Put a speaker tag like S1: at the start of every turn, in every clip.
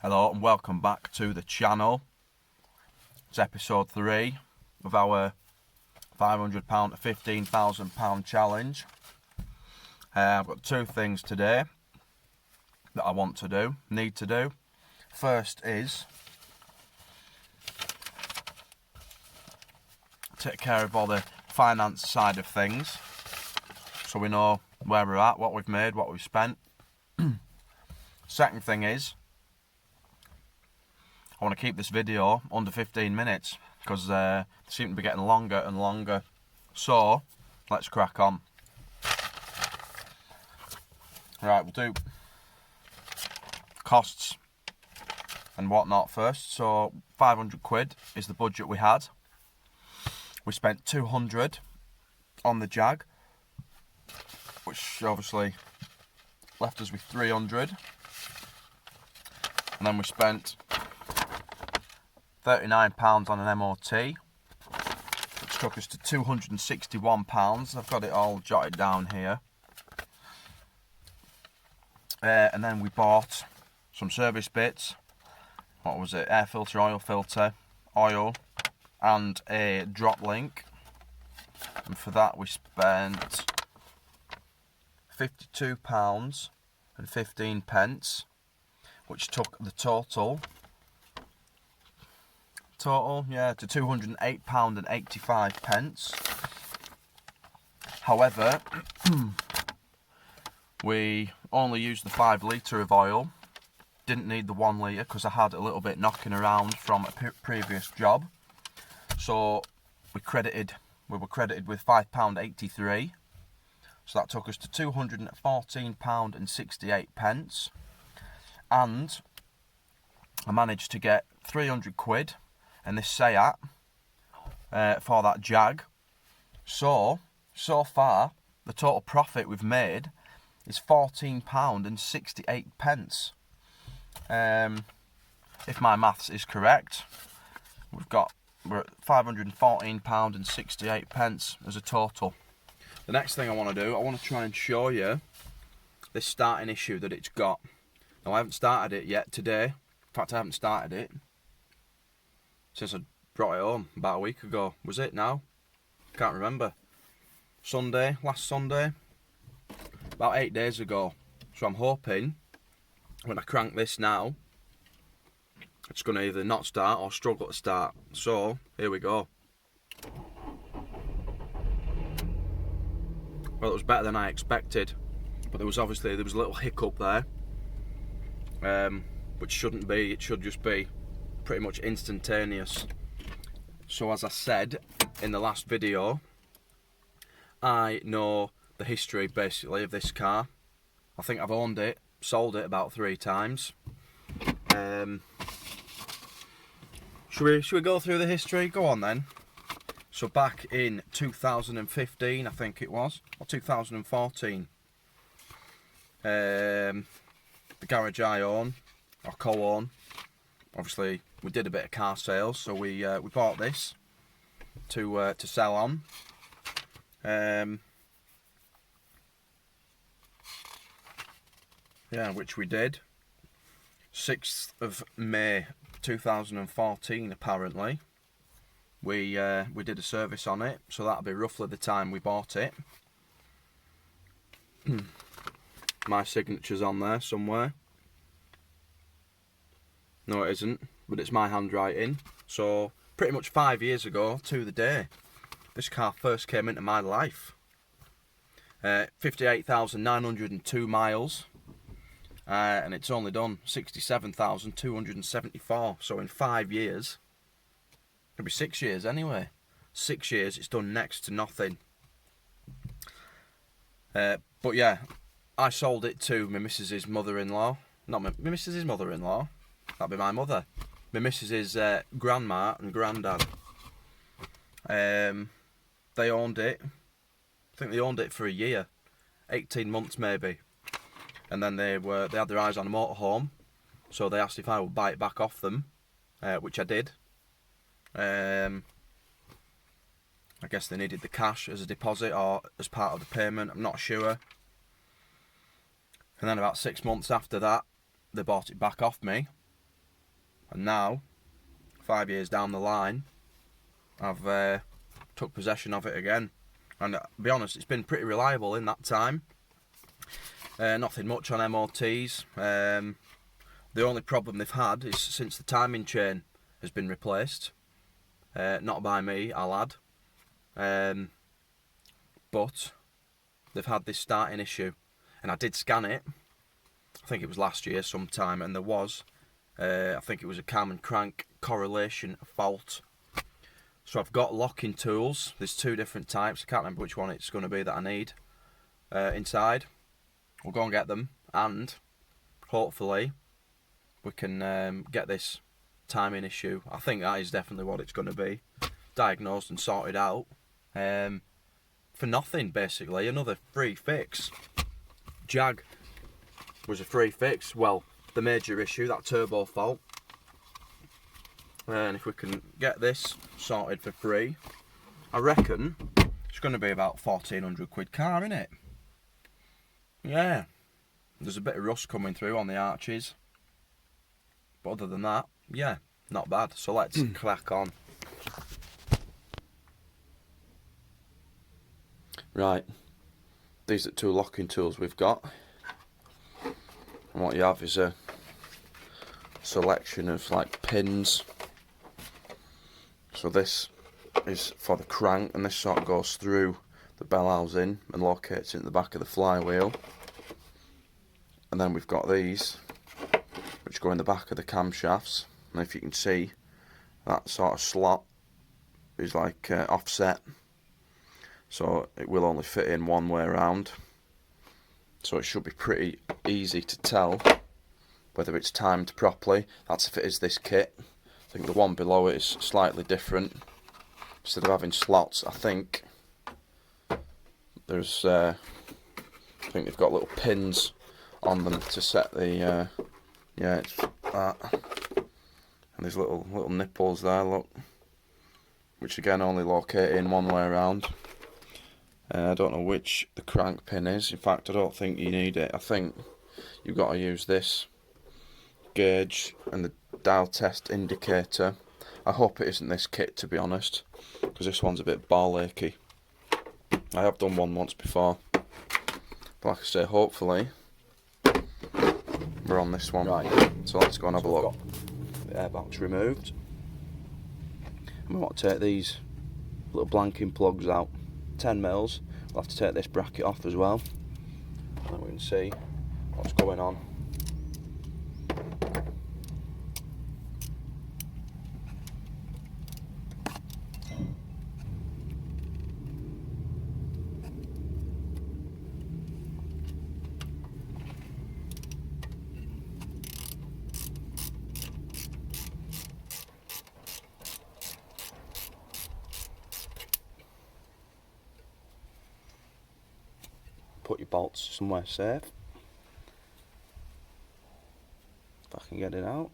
S1: Hello and welcome back to the channel. It's episode 3 of our £500 to £15,000 challenge. I've got 2 things today that I need to do. First is take care of all the finance side of things, so we know where we're at, what we've made, what we've spent. Second thing is, I want to keep this video under 15 minutes because they seem to be getting longer and longer. So, let's crack on. Right, we'll do costs and whatnot first. So, 500 quid is the budget we had. We spent 200 on the Jag, which obviously left us with 300. And then we spent £39 on an MOT, which took us to £261. I've got it all jotted down here. And then we bought some service bits. What was it? Air filter, oil, and a drop link. And for that we spent £52.15, which took the total to £208.85. However, we only used the 5 litre of oil. Didn't need the 1 litre because I had a little bit knocking around from a previous job. So we were credited with £5.83. So that took us to £214.68. And I managed to get 300 quid in this Seat for that Jag. So far, the total profit we've made is £14.68. If my maths is correct, we're at £514.68 as a total. The next thing I want to do, I want to try and show you this starting issue that it's got. Now, I haven't started it yet today. In fact, I haven't started it since I brought it home about a week ago. Was it now? Can't remember. Last Sunday. About 8 days ago. So I'm hoping when I crank this now, it's going to either not start or struggle to start. So, here we go. Well, it was better than I expected. But there was a little hiccup there. Which shouldn't be. It should just be pretty much instantaneous. So as I said in the last video, I know the history basically of this car. I think I've sold it about 3 times. Should we go through the history? Go on then. So back in 2015, I think it was, or 2014, the garage I own, or co-own, obviously we did a bit of car sales, so we bought this to sell on. Which we did. 6th of May 2014 apparently. We did a service on it, so that'll be roughly the time we bought it. My signature's on there somewhere. No, it isn't, but it's my handwriting. So pretty much 5 years ago to the day, this car first came into my life. 58,902 miles. And it's only done 67,274. So in 5 years, it'll be 6 years anyway. 6 years, it's done next to nothing. But yeah, I sold it to my missus's mother-in-law. Not my missus's mother-in-law. That'd be my mother. My missus's grandma and granddad. They owned it. I think they owned it for a year. 18 months maybe. And then they had their eyes on a motorhome. So they asked if I would buy it back off them. Which I did. I guess they needed the cash as a deposit or as part of the payment, I'm not sure. And then about 6 months after that, they bought it back off me, and now 5 years down the line I've took possession of it again, and to be honest, it's been pretty reliable in that time. Nothing much on MOTs. The only problem they've had is since the timing chain has been replaced, not by me, I'll add, but they've had this starting issue, and I did scan it, I think it was last year sometime, and there was, I think it was a cam and crank correlation fault. So I've got locking tools. There's 2 different types. I can't remember which one it's going to be that I need inside. We'll go and get them, and hopefully we can get this timing issue. I think that is definitely what it's going to be. Diagnosed and sorted out for nothing, basically. Another free fix. Jag was a free fix. Well, the major issue, that turbo fault. And if we can get this sorted for free, I reckon it's going to be about 1,400 quid car, innit? Yeah. There's a bit of rust coming through on the arches, but other than that, yeah, not bad. So let's crack on. Right, these are 2 locking tools we've got, and what you have is a selection of like pins. So this is for the crank, and this sort of goes through the bell housing and locates it in the back of the flywheel. And then we've got these, which go in the back of the camshafts. And if you can see, that sort of slot is like offset, so it will only fit in one way around. So it should be pretty easy to tell whether it's timed properly. That's if it is this kit. I think the one below it is slightly different. Instead of having slots, I think there's I think they've got little pins on them to set the yeah, it's that, and there's little nipples there, look, which again only locate in one way around. I don't know which the crank pin is. In fact, I don't think you need it. I think you've got to use this gauge and the dial test indicator. I hope it isn't this kit, to be honest, because this one's a bit ball achy. I have done one once before, but like I say, hopefully we're on this one. Right, so let's go and have a look. The airbox removed, and we want to take these little blanking plugs out. 10 mils. We'll have to take this bracket off as well, and then we can see what's going on. Put your bolts somewhere safe, if I can get it out.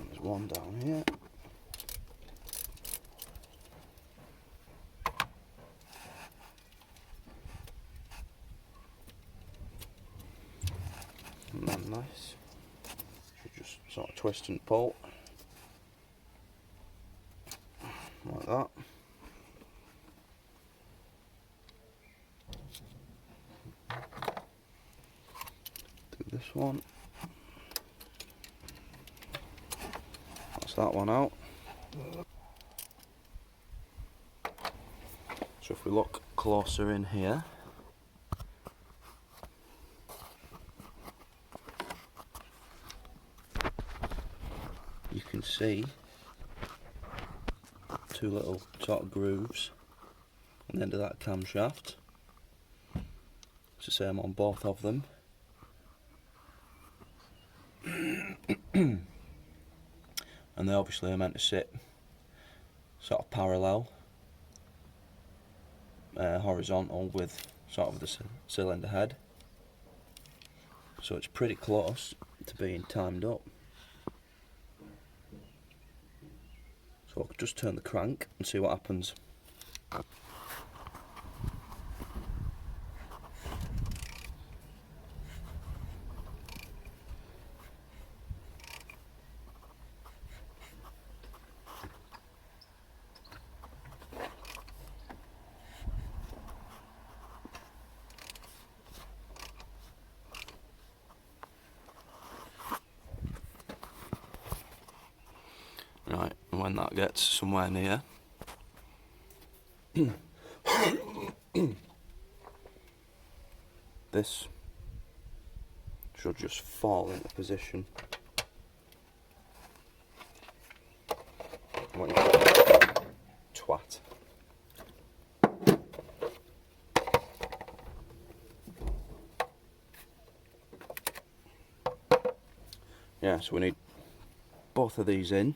S1: There's one down here. And then this. Just sort of twist and pull like that. Do this one. That's that one out. So if we look closer in here, you can see 2 little sort of grooves on the end of that camshaft. It's the same on both of them. And they obviously are meant to sit sort of parallel, horizontal with sort of the cylinder head. So it's pretty close to being timed up. So I'll just turn the crank and see what happens. Right, and when that gets somewhere near, this should just fall into position. What you twat. Yeah, so we need both of these in.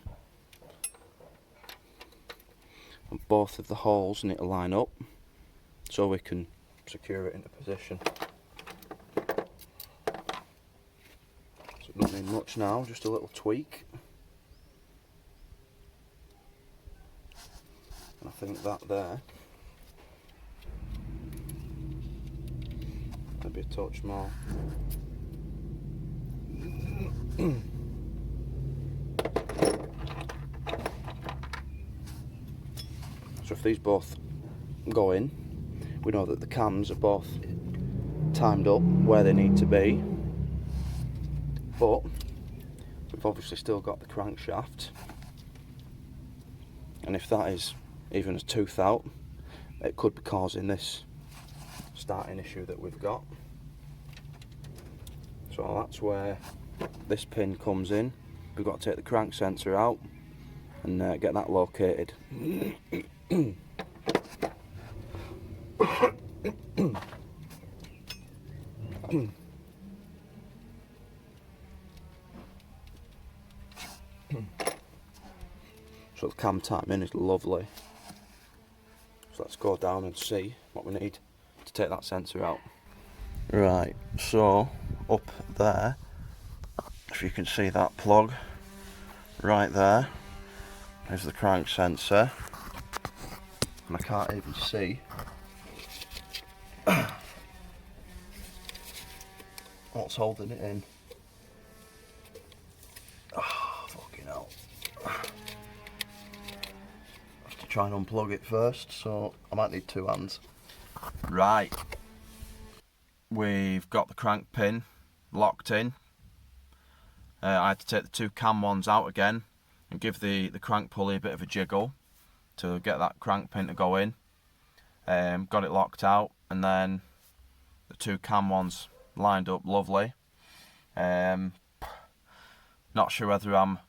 S1: And both of the holes need to line up so we can secure it into position. So it doesn't need much now, just a little tweak. And I think that there, maybe a touch more. So if these both go in, we know that the cams are both timed up where they need to be, but we've obviously still got the crankshaft, and if that is even a tooth out, it could be causing this starting issue that we've got. So that's where this pin comes in. We've got to take the crank sensor out and get that located. So the cam timing is lovely. So let's go down and see what we need to take that sensor out. Right, so up there, if you can see that plug right there, is the crank sensor, and I can't even see what's holding it in. Oh, fucking hell. I have to try and unplug it first, so I might need two hands. Right, we've got the crank pin locked in. I had to take the two cam ones out again and give the crank pulley a bit of a jiggle to get that crank pin to go in. Got it locked out, and then the two cam ones lined up lovely. Not sure whether I'm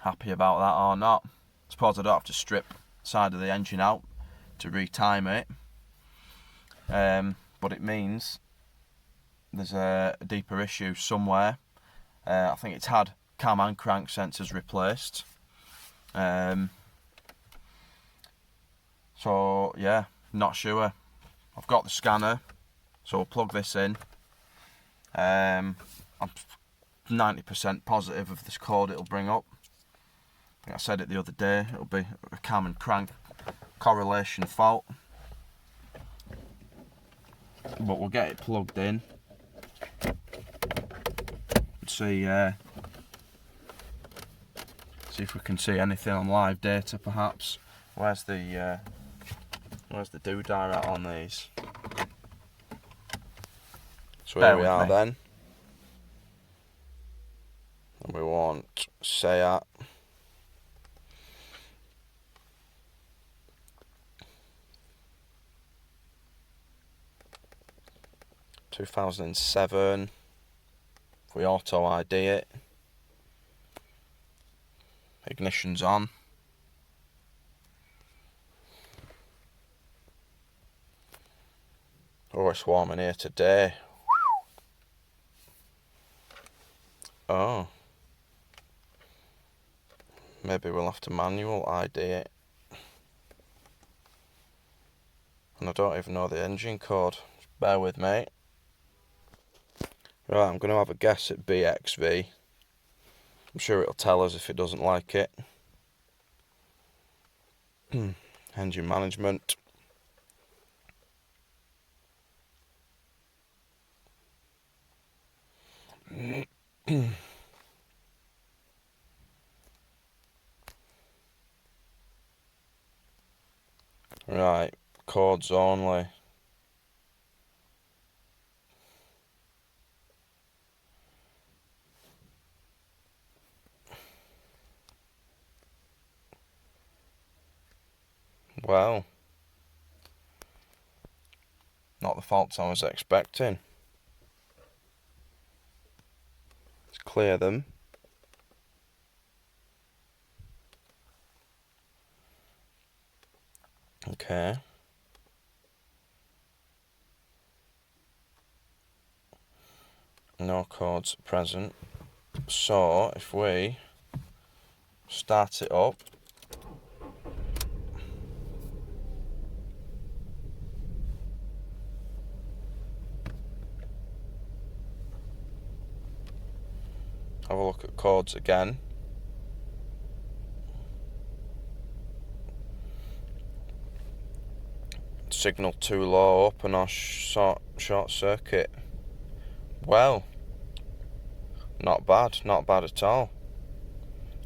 S1: happy about that or not. I suppose I don't have to strip the side of the engine out to retime it, but it means there's a deeper issue somewhere. I think it's had cam and crank sensors replaced. So yeah, not sure. I've got the scanner, so we'll plug this in. I'm 90% positive of this code it'll bring up. I think I said it the other day, it'll be a cam and crank correlation fault. But we'll get it plugged in. See if we can see anything on live data perhaps. Where's the doodah at on these? So here we are then. And we want SEAT. (2007). If we auto ID it, ignition's on. Oh, it's warm in here today. Oh, maybe we'll have to manual ID it. And I don't even know the engine code. Just bear with me. Right, I'm going to have a guess at BXV. I'm sure it'll tell us if it doesn't like it. Engine management. Right, codes only. Well, not the faults I was expecting. Let's clear them. Okay. No codes present. So, if we start it up. Have a look at codes again. Signal too low, open or short circuit. Well, not bad at all.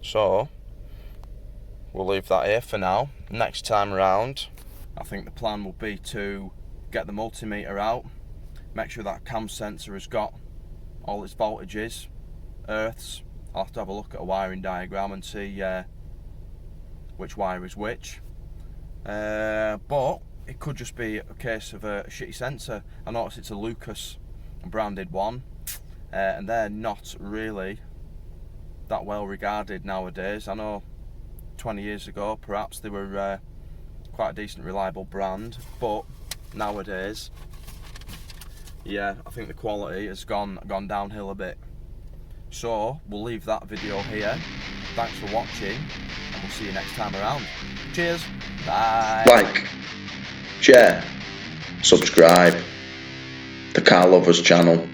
S1: So, we'll leave that here for now. Next time around, I think the plan will be to get the multimeter out, make sure that cam sensor has got all its voltages, earths. I'll have to have a look at a wiring diagram and see which wire is which. But it could just be a case of a shitty sensor. I noticed it's a Lucas branded one, and they're not really that well regarded nowadays. I know 20 years ago perhaps they were quite a decent reliable brand, but nowadays, yeah, I think the quality has gone downhill a bit. So we'll leave that video here. Thanks for watching, and we'll see you next time around. Cheers, bye.
S2: Like, share, subscribe, the Car Lovers channel.